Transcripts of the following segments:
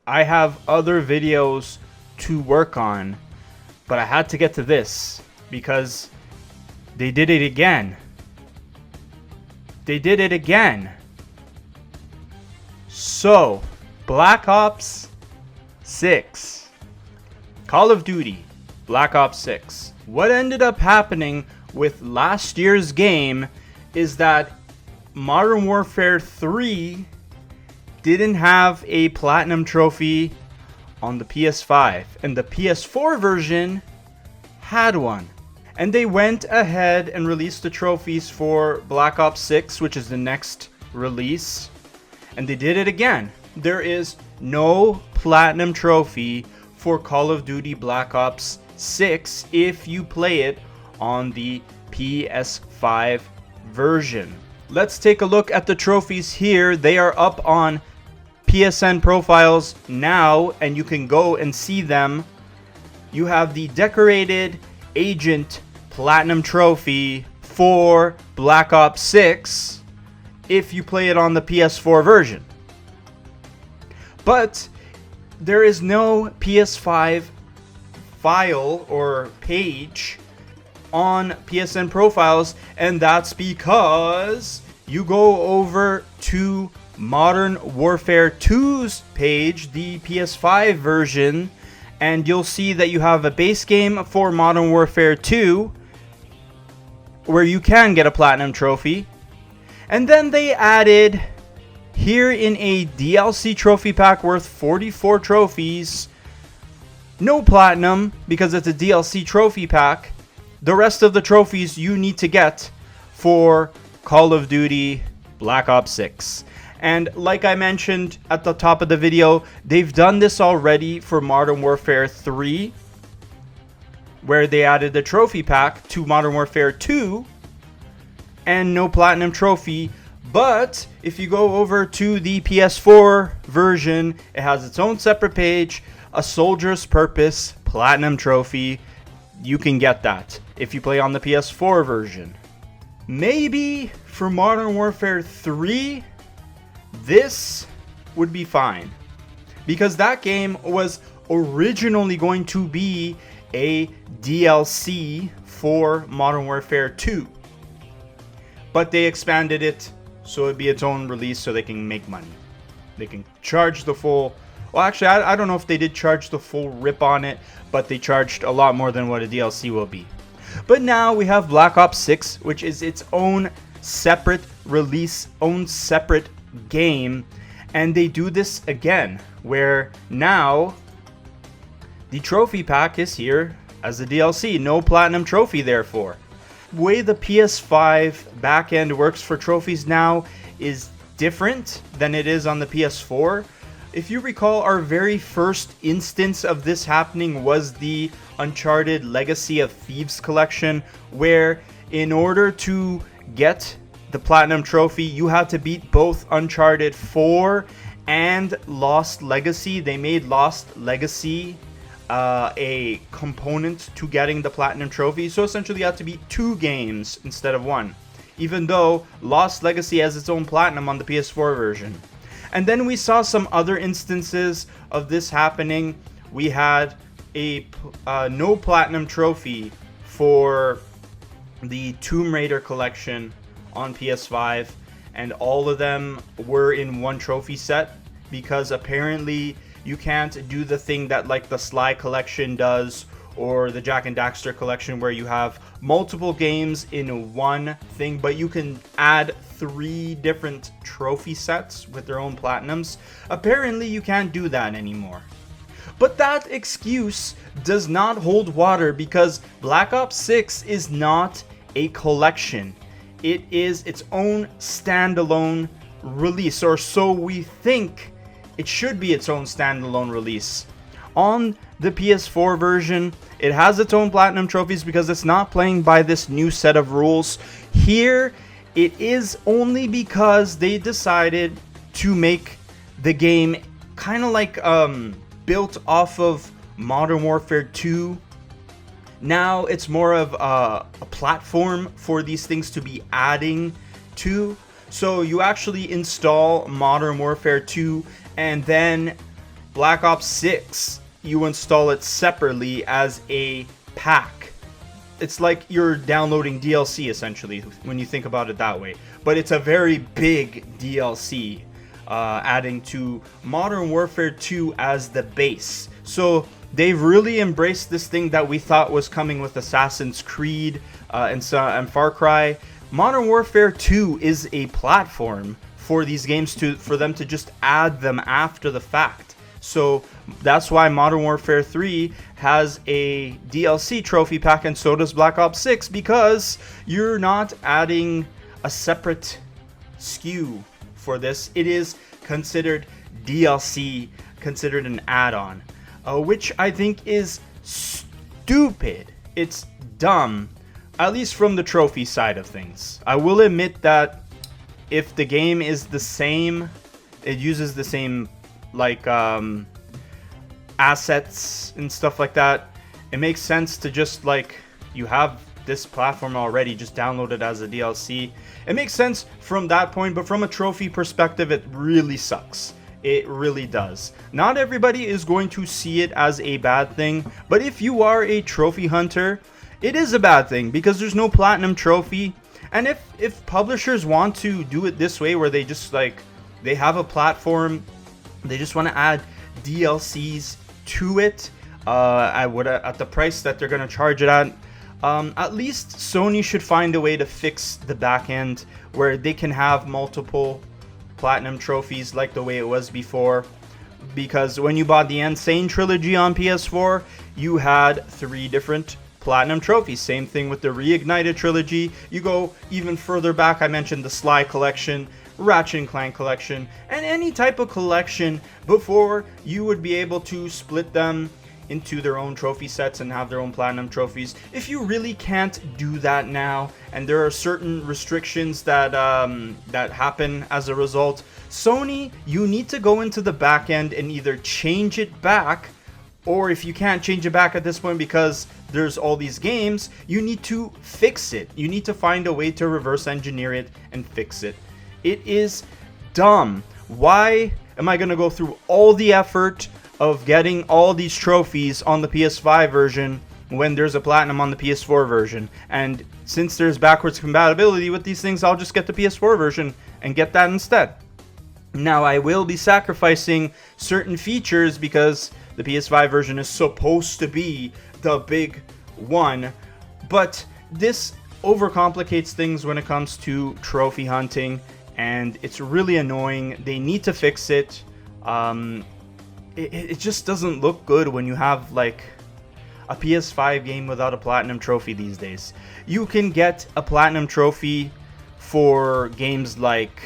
I have other videos to work on, but I had to get to this because they did it again. They did it again. So, Black Ops 6. Call of Duty Black Ops 6. What ended up happening with last year's game is that Modern Warfare 3 didn't have a Platinum trophy on the PS5, and the PS4 version had one. And they went ahead and released the trophies for Black Ops 6, which is the next release, and they did it again. There is no Platinum trophy for Call of Duty Black Ops 6 if you play it on the PS5 version. Let's take a look at the trophies here. They are up on PSN profiles now, and you can go and see them. You have the Decorated Agent Platinum trophy for Black Ops 6 if you play it on the PS4 version. But there is no PS5 file or page on PSN profiles, and that's because you go over to Modern Warfare 2's page, the PS5 version, and you'll see that you have a base game for Modern Warfare 2 where you can get a Platinum trophy. And then they added here in a DLC trophy pack worth 44 trophies, no Platinum because it's a DLC trophy pack. The rest of the trophies you need to get for Call of Duty Black Ops 6. And like I mentioned at the top of the video, they've done this already for Modern Warfare 3, where they added the trophy pack to Modern Warfare 2 and no Platinum trophy. But if you go over to the PS4 version, it has its own separate page, a Soldier's Purpose Platinum trophy. You can get that if you play on the PS4 version. Maybe for Modern Warfare 3, this would be fine, because that game was originally going to be a DLC for Modern Warfare 2, but they expanded it so it'd be its own release so they can make money. They can charge the full, well actually I don't know if they did charge the full rip on it, but they charged a lot more than what a DLC will be. But now we have Black Ops 6, which is its own separate release, own separate game, and they do this again where now the trophy pack is here as a DLC, no Platinum trophy therefore. The way the PS5 backend works for trophies now is different than it is on the PS4. If you recall, our very first instance of this happening was the Uncharted Legacy of Thieves collection, where in order to get the Platinum trophy, you had to beat both Uncharted 4 and Lost Legacy. They made Lost Legacy a component to getting the Platinum trophy, so essentially you had to beat 2 games instead of 1, even though Lost Legacy has its own Platinum on the PS4 version. And then we saw some other instances of this happening. We had a no Platinum trophy for the Tomb Raider collection on PS5, and all of them were in one trophy set, because apparently you can't do the thing that like the Sly collection does, or the Jack and Daxter collection, where you have multiple games in one thing, but you can add 3 different trophy sets with their own Platinums. Apparently you can't do that anymore. But that excuse does not hold water, because Black Ops 6 is not a collection. It is its own standalone release, or so we think it should be its own standalone release. On the PS4 version, it has its own Platinum trophies because it's not playing by this new set of rules. Here, it is only because they decided to make the game kind of like built off of Modern Warfare 2. Now it's more of a platform for these things to be adding to. So you actually install Modern Warfare 2, and then Black Ops 6, you install it separately as a pack. It's like you're downloading DLC essentially when you think about it that way. But it's a very big DLC, adding to Modern Warfare 2 as the base. So they've really embraced this thing that we thought was coming with Assassin's Creed and Far Cry. Modern Warfare 2 is a platform for these games for them to just add them after the fact. So that's why Modern Warfare 3 has a DLC trophy pack, and so does Black Ops 6, because you're not adding a separate SKU for this. It is considered DLC, considered an add-on, which I think is stupid. It's dumb, at least from the trophy side of things. I will admit that if the game is the same, it uses the same like assets and stuff like that, it makes sense to just, like, you have this platform already, just download it as a DLC. It makes sense from that point, but from a trophy perspective, it really sucks. It really does. Not everybody is going to see it as a bad thing, but if you are a trophy hunter, it is a bad thing because there's no platinum trophy. And if publishers want to do it this way, where they just, like, they have a platform, they just want to add DLCs to it at the price that they're going to charge it at least Sony should find a way to fix the back end where they can have multiple platinum trophies like the way it was before. Because when you bought the Insane trilogy on PS4, you had 3 different platinum trophies. Same thing with the Reignited trilogy. You go even further back, I mentioned the Sly collection, Ratchet & Clank collection, and any type of collection before you would be able to split them into their own trophy sets and have their own platinum trophies. If you really can't do that now, and there are certain restrictions that happen as a result, Sony, you need to go into the back end and either change it back, or if you can't change it back at this point because there's all these games, you need to fix it. You need to find a way to reverse engineer it and fix it. It is dumb. Why am I going to go through all the effort of getting all these trophies on the PS5 version when there's a platinum on the PS4 version? And since there's backwards compatibility with these things, I'll just get the PS4 version and get that instead. Now, I will be sacrificing certain features because the PS5 version is supposed to be the big one, but this overcomplicates things when it comes to trophy hunting, and it's really annoying. They need to fix it. It just doesn't look good when you have like a PS5 game without a platinum trophy these days. You can get a platinum trophy for games like,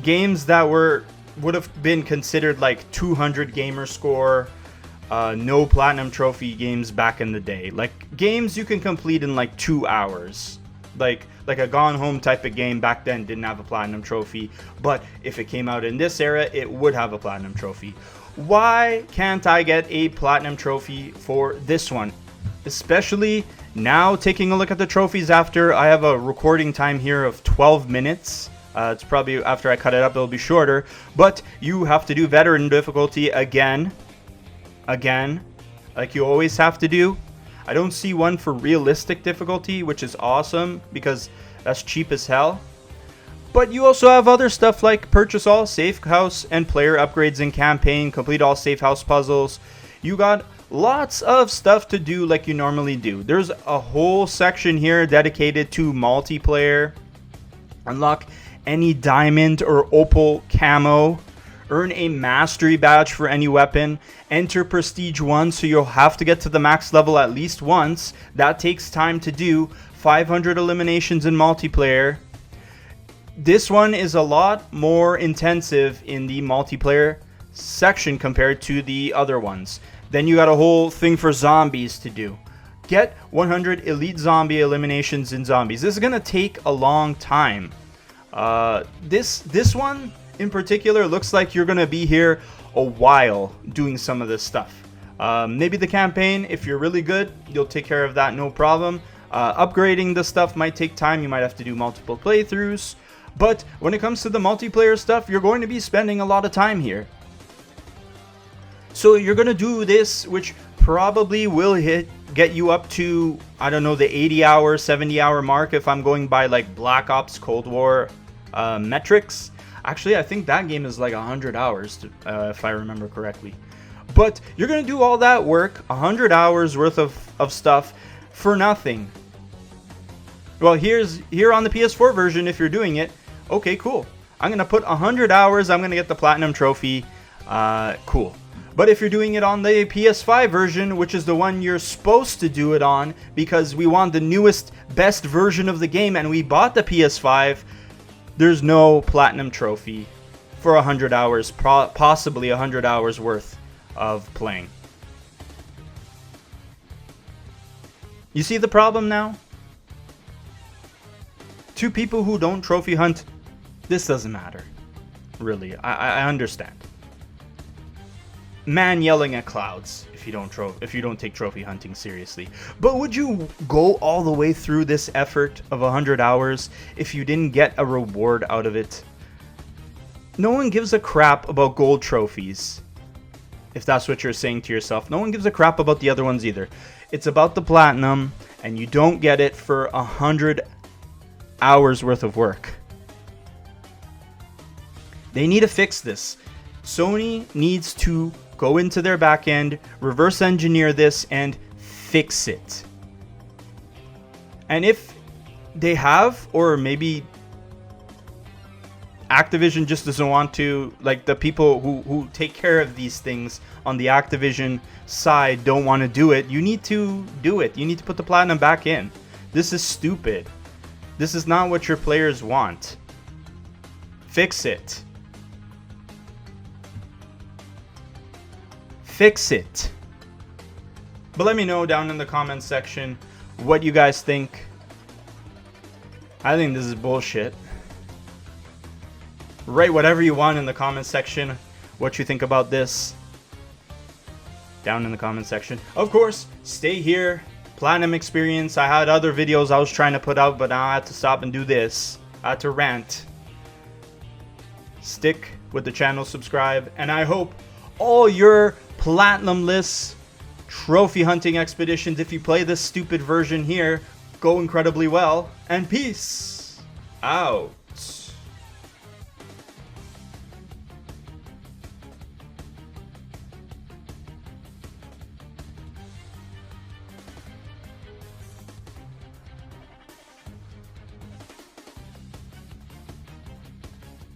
games that would have been considered like 200 gamer score, no platinum trophy games back in the day. Like games you can complete in like 2 hours. Like a Gone Home type of game back then didn't have a platinum trophy, but if it came out in this era, it would have a platinum trophy. Why can't I get a platinum trophy for this one? Especially now, taking a look at the trophies after I have a recording time here of 12 minutes. It's probably after I cut it up, it'll be shorter, but you have to do veteran difficulty again, like you always have to do. I don't see one for realistic difficulty, which is awesome because that's cheap as hell. But you also have other stuff like purchase all safe house and player upgrades in campaign, complete all safe house puzzles. You got lots of stuff to do like you normally do. There's a whole section here dedicated to multiplayer. Unlock any diamond or opal camo. Earn a mastery badge for any weapon. Enter prestige 1, so you'll have to get to the max level at least once. That takes time to do. 500 eliminations in multiplayer. This one is a lot more intensive in the multiplayer section compared to the other ones. Then you got a whole thing for zombies to do. Get 100 elite zombie eliminations in zombies. This is going to take a long time. This one in particular looks like you're going to be here a while doing some of this stuff. Maybe the campaign, if you're really good, you'll take care of that, no problem. Upgrading the stuff might take time. You might have to do multiple playthroughs. But when it comes to the multiplayer stuff, you're going to be spending a lot of time here. So you're gonna do this, which probably will get you up to, I don't know, the 80-hour, 70-hour mark if I'm going by like Black Ops Cold War metrics. Actually, I think that game is like 100 hours, if I remember correctly. But you're gonna do all that work, 100 hours worth of stuff for nothing. Well, here on the PS4 version, if you're doing it, okay, cool. I'm gonna put 100 hours, I'm gonna get the Platinum trophy, cool. But if you're doing it on the PS5 version, which is the one you're supposed to do it on, because we want the newest, best version of the game, and we bought the PS5, there's no Platinum trophy for 100 hours, possibly 100 hours worth of playing. You see the problem now? To people who don't trophy hunt, this doesn't matter. Really, I understand. Man yelling at clouds if you don't take trophy hunting seriously. But would you go all the way through this effort of 100 hours if you didn't get a reward out of it? No one gives a crap about gold trophies. If that's what you're saying to yourself, no one gives a crap about the other ones either. It's about the platinum, and you don't get it for 100 hours worth of work. They need to fix this. Sony needs to go into their back end, reverse engineer this, and fix it. And if they have, or maybe Activision just doesn't want to, like the people who take care of these things on the Activision side don't want to do it, you need to do it. You need to put the platinum back in. This is stupid. This is not what your players want. Fix it. Fix it. But let me know down in the comments section what you guys think. I think this is bullshit. Write whatever you want in the comment section, what you think about this. Down in the comment section. Of course, stay here. Platinum XPerience. I had other videos I was trying to put out, but now I had to stop and do this. I had to rant. Stick with the channel, subscribe, and I hope all your platinum-less trophy hunting expeditions, if you play this stupid version here, go incredibly well. And peace out.